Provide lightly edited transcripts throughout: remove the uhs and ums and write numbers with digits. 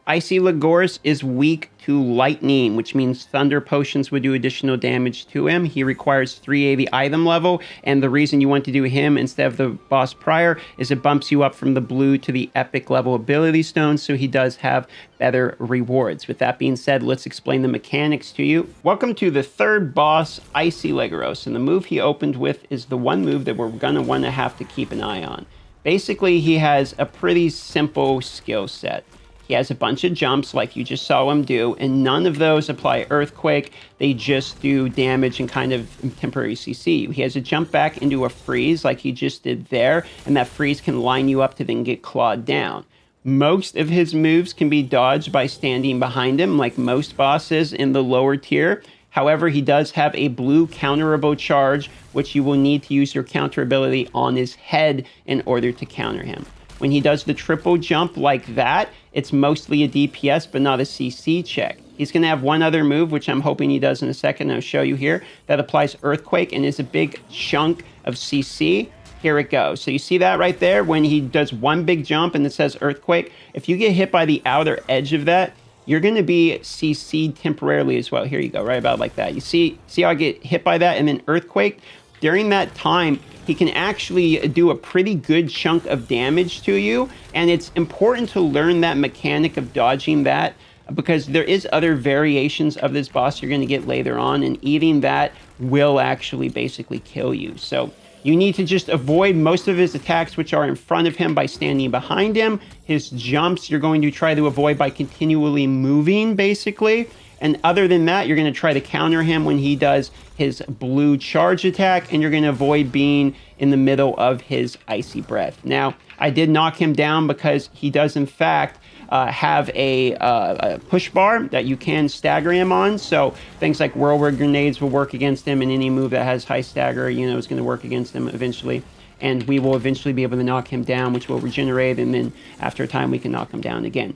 Icy Legoros is weak to lightning, which means thunder potions would do additional damage to him. He requires 3 AV item level, and the reason you want to do him instead of the boss prior is it bumps you up from the blue to the epic level ability stone, so he does have better rewards. With that being said, let's explain the mechanics to you. Welcome to the third boss, Icy Legoros, and the move he opened with is the one move that we're gonna want to have to keep an eye on. Basically, he has a pretty simple skill set. He has a bunch of jumps like you just saw him do, and none of those apply Earthquake. They just do damage and kind of temporary CC. He has a jump back into a freeze like he just did there, and that freeze can line you up to then get clawed down. Most of his moves can be dodged by standing behind him like most bosses in the lower tier. However, he does have a blue counterable charge, which you will need to use your counter ability on his head in order to counter him. When he does the triple jump like that, it's mostly a DPS, but not a CC check. He's going to have one other move, which I'm hoping he does in a second. I'll show you here. That applies Earthquake and is a big chunk of CC. Here it goes. So you see that right there? When he does one big jump and it says Earthquake, if you get hit by the outer edge of that, you're going to be CC'd temporarily as well. Here you go, right about like that. You see how I get hit by that and then Earthquake? During that time, he can actually do a pretty good chunk of damage to you, and it's important to learn that mechanic of dodging that because there is other variations of this boss you're going to get later on, and eating that will actually basically kill you. So you need to just avoid most of his attacks which are in front of him by standing behind him. His jumps you're going to try to avoid by continually moving, basically. And other than that, you're going to try to counter him when he does his blue charge attack, and you're going to avoid being in the middle of his icy breath. Now, I did knock him down because he does, in fact, have a push bar that you can stagger him on. So things like whirlwind grenades will work against him, and any move that has high stagger, is going to work against him eventually. And we will eventually be able to knock him down, which will regenerate, and then after a time, we can knock him down again.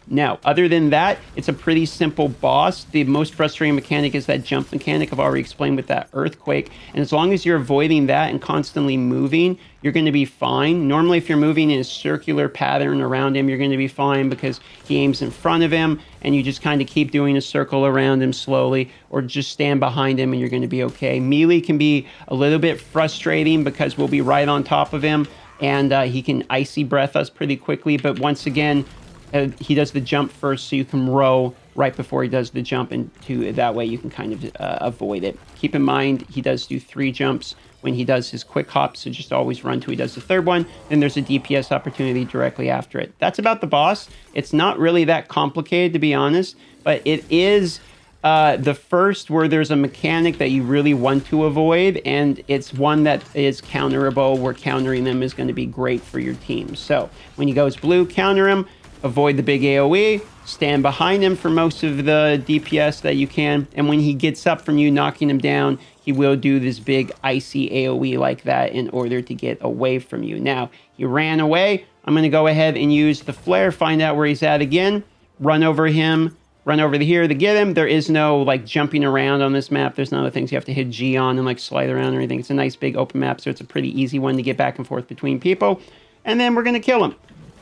Now, other than that, it's a pretty simple boss. The most frustrating mechanic is that jump mechanic I've already explained with that Earthquake. And as long as you're avoiding that and constantly moving, you're going to be fine. Normally, if you're moving in a circular pattern around him, you're going to be fine because he aims in front of him and you just kind of keep doing a circle around him slowly, or just stand behind him and you're going to be okay. Melee can be a little bit frustrating because we'll be right on top of him and he can icy breath us pretty quickly. But once again, he does the jump first, so you can row right before he does the jump, and that way you can kind of avoid it. Keep in mind, he does do 3 jumps when he does his quick hop, so just always run till he does the third one. Then there's a DPS opportunity directly after it. That's about the boss. It's not really that complicated, to be honest, but it is the first where there's a mechanic that you really want to avoid, and it's one that is counterable, where countering them is going to be great for your team. So when he goes blue, counter him. Avoid the big AoE, stand behind him for most of the DPS that you can, and when he gets up from you knocking him down, he will do this big icy AoE like that in order to get away from you. Now, he ran away. I'm going to go ahead and use the flare, find out where he's at again, run over him, run over to here to get him. There is no like jumping around on this map. There's none of the things you have to hit G on and like slide around or anything. It's a nice big open map, so it's a pretty easy one to get back and forth between people. And then we're going to kill him.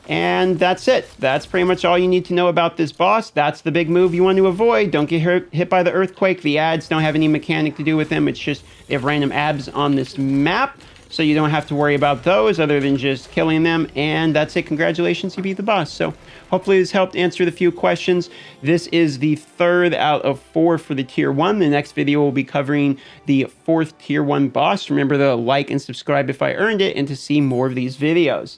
And that's it. That's pretty much all you need to know about this boss. That's the big move you want to avoid. Don't get hit by the Earthquake. The ads don't have any mechanic to do with them. It's just they have random abs on this map, so you don't have to worry about those other than just killing them. And that's it. Congratulations, you beat the boss. So hopefully this helped answer the few questions. This is the 3rd out of 4 for the Tier 1. The next video will be covering the 4th Tier 1 boss. Remember to like and subscribe if I earned it, and to see more of these videos.